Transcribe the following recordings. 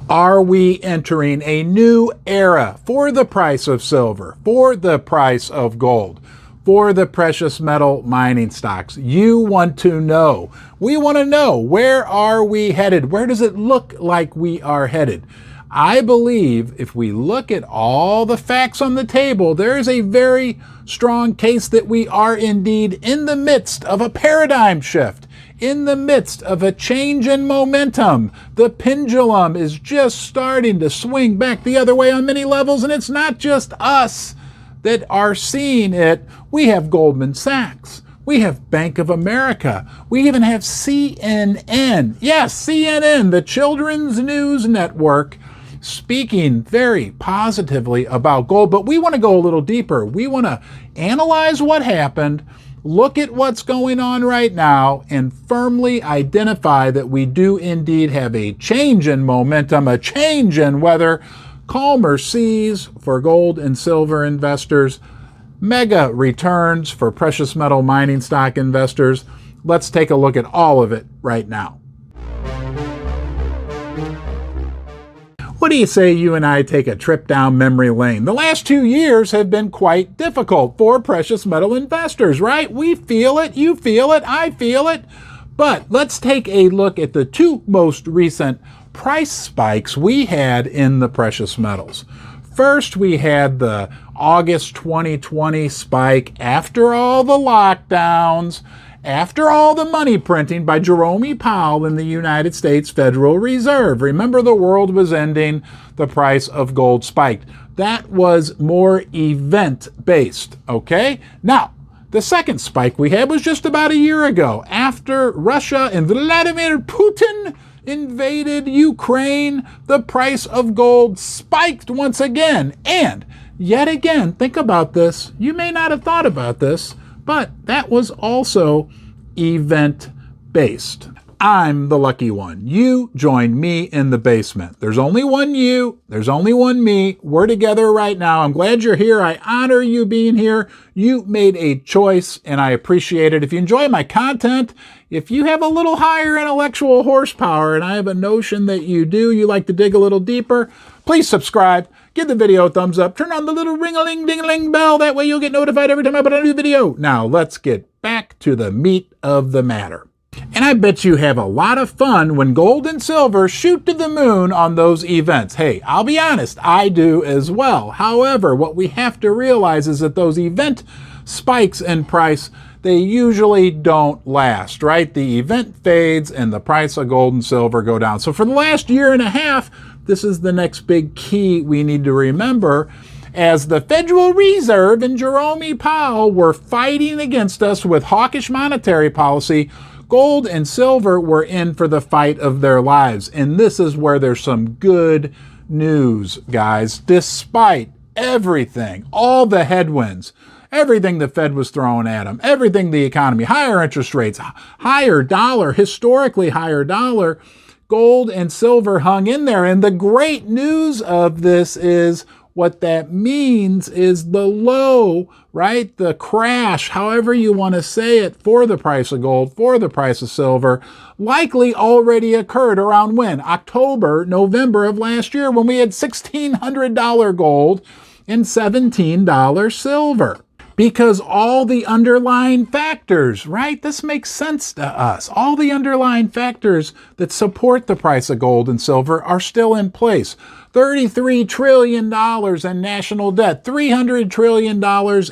Are we entering a new era for the price of silver, for the price of gold, for the precious metal mining stocks? You want to know. We want to know, where are we headed? Where does it look like we are headed? I believe if we look at all the facts on the table, there is a very strong case that we are indeed in the midst of a paradigm shift, in the midst of a change in momentum. The pendulum is just starting to swing back the other way on many levels, and it's not just us that are seeing it. We have Goldman Sachs. We have Bank of America. We even have CNN. Yes, CNN, the Children's News Network, speaking very positively about gold. But we want to go a little deeper. We want to analyze what happened, look at what's going on right now, and firmly identify that we do indeed have a change in momentum, a change in weather, calmer seas for gold and silver investors, mega returns for precious metal mining stock investors. Let's take a look at all of it right now. What do you say you and I take a trip down memory lane? The last 2 years have been quite difficult for precious metal investors, right? We feel it, you feel it, I feel it. But let's take a look at the two most recent price spikes we had in the precious metals. First, we had the August 2020 spike after all the lockdowns, after all the money printing by Jerome Powell in the United States Federal Reserve. Remember, the world was ending, the price of gold spiked. That was more event-based, okay? Now, the second spike we had was just about a year ago, after Russia and Vladimir Putin invaded Ukraine. The price of gold spiked once again. And yet again, think about this. You may not have thought about this, but that was also event-based. I'm the lucky one. You joined me in the basement. There's only one you. There's only one me. We're together right now. I'm glad you're here. I honor you being here. You made a choice, and I appreciate it. If you enjoy my content, if you have a little higher intellectual horsepower, and I have a notion that you do, you like to dig a little deeper, please subscribe. Give the video a thumbs up. Turn on the little ring-a-ling-ding-a-ling bell. That way you'll get notified every time I put out a new video. Now, let's get back to the meat of the matter. And I bet you have a lot of fun when gold and silver shoot to the moon on those events. Hey, I'll be honest, I do as well. However, what we have to realize is that those event spikes in price, they usually don't last, right? The event fades and the price of gold and silver go down. So for the last year and a half, this is the next big key we need to remember. As the Federal Reserve and Jerome Powell were fighting against us with hawkish monetary policy, gold and silver were in for the fight of their lives. And this is where there's some good news, guys. Despite everything, all the headwinds, everything the Fed was throwing at them, everything the economy, higher interest rates, higher dollar, historically higher dollar, gold and silver hung in there. And the great news of this is, what that means is the low, right? The crash, however you want to say it, for the price of gold, for the price of silver, likely already occurred around when? October, November of last year, when we had $1,600 gold and $17 silver. Because all the underlying factors, right? This makes sense to us. All the underlying factors that support the price of gold and silver are still in place. $33 trillion in national debt, $300 trillion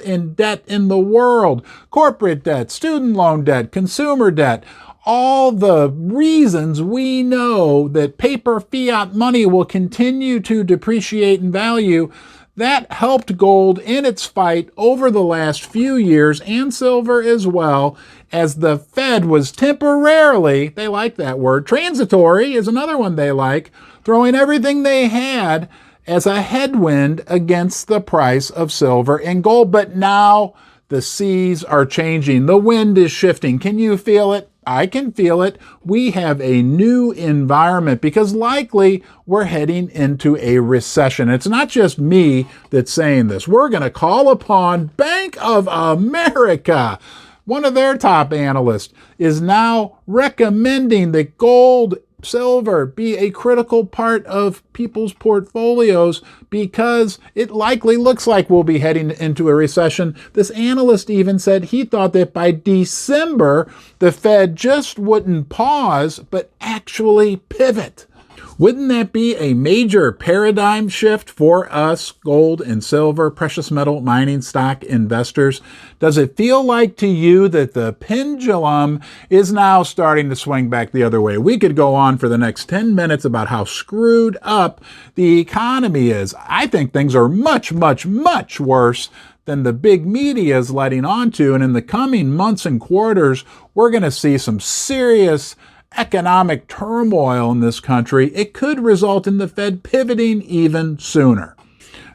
in debt in the world, corporate debt, student loan debt, consumer debt, all the reasons we know that paper fiat money will continue to depreciate in value. That helped gold in its fight over the last few years, and silver as well, as the Fed was temporarily, they like that word, transitory is another one they like, throwing everything they had as a headwind against the price of silver and gold. But now the seas are changing. The wind is shifting. Can you feel it? I can feel it. We have a new environment because likely we're heading into a recession. It's not just me that's saying this. We're going to call upon Bank of America. One of their top analysts is now recommending that gold silver be a critical part of people's portfolios because it likely looks like we'll be heading into a recession. This analyst even said he thought that by December, the Fed just wouldn't pause, but actually pivot. Wouldn't that be a major paradigm shift for us gold and silver, precious metal mining stock investors? Does it feel like to you that the pendulum is now starting to swing back the other way? We could go on for the next 10 minutes about how screwed up the economy is. I think things are much, much, much worse than the big media is letting on to. And in the coming months and quarters, we're going to see some serious economic turmoil in this country. It could result in the Fed pivoting even sooner.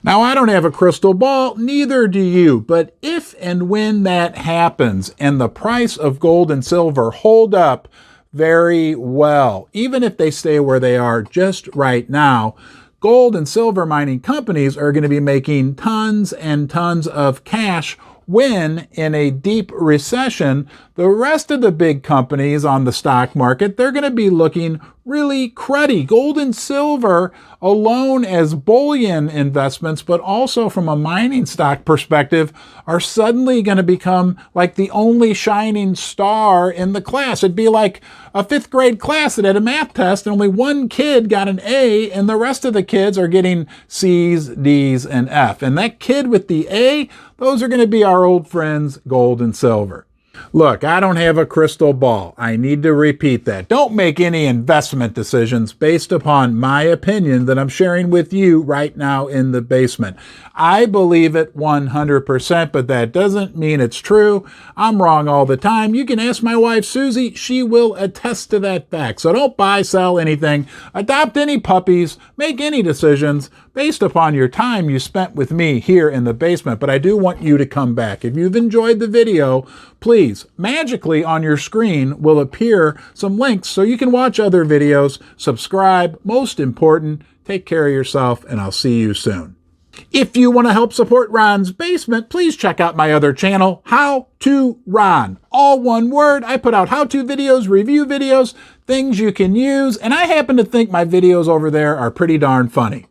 Now, I don't have a crystal ball, neither do you, but if and when that happens and the price of gold and silver hold up very well, even if they stay where they are just right now, gold and silver mining companies are going to be making tons and tons of cash when, in a deep recession, the rest of the big companies on the stock market, they're going to be looking really cruddy. Gold and silver alone as bullion investments, but also from a mining stock perspective, are suddenly going to become like the only shining star in the class. It'd be like a fifth grade class that had a math test and only one kid got an A and the rest of the kids are getting C's, D's, and F. And that kid with the A, those are going to be our old friends, gold and silver. Look, I don't have a crystal ball. I need to repeat that. Don't make any investment decisions based upon my opinion that I'm sharing with you right now in the basement. I believe it 100%, but that doesn't mean it's true. I'm wrong all the time. You can ask my wife, Susie. She will attest to that fact. So don't buy, sell anything, adopt any puppies, make any decisions based upon your time you spent with me here in the basement. But I do want you to come back. If you've enjoyed the video, please, magically on your screen will appear some links so you can watch other videos, subscribe. Most important, take care of yourself, and I'll see you soon. If you want to help support Ron's Basement, please check out my other channel, How to Ron. All one word. I put out how-to videos, review videos, things you can use, and I happen to think my videos over there are pretty darn funny.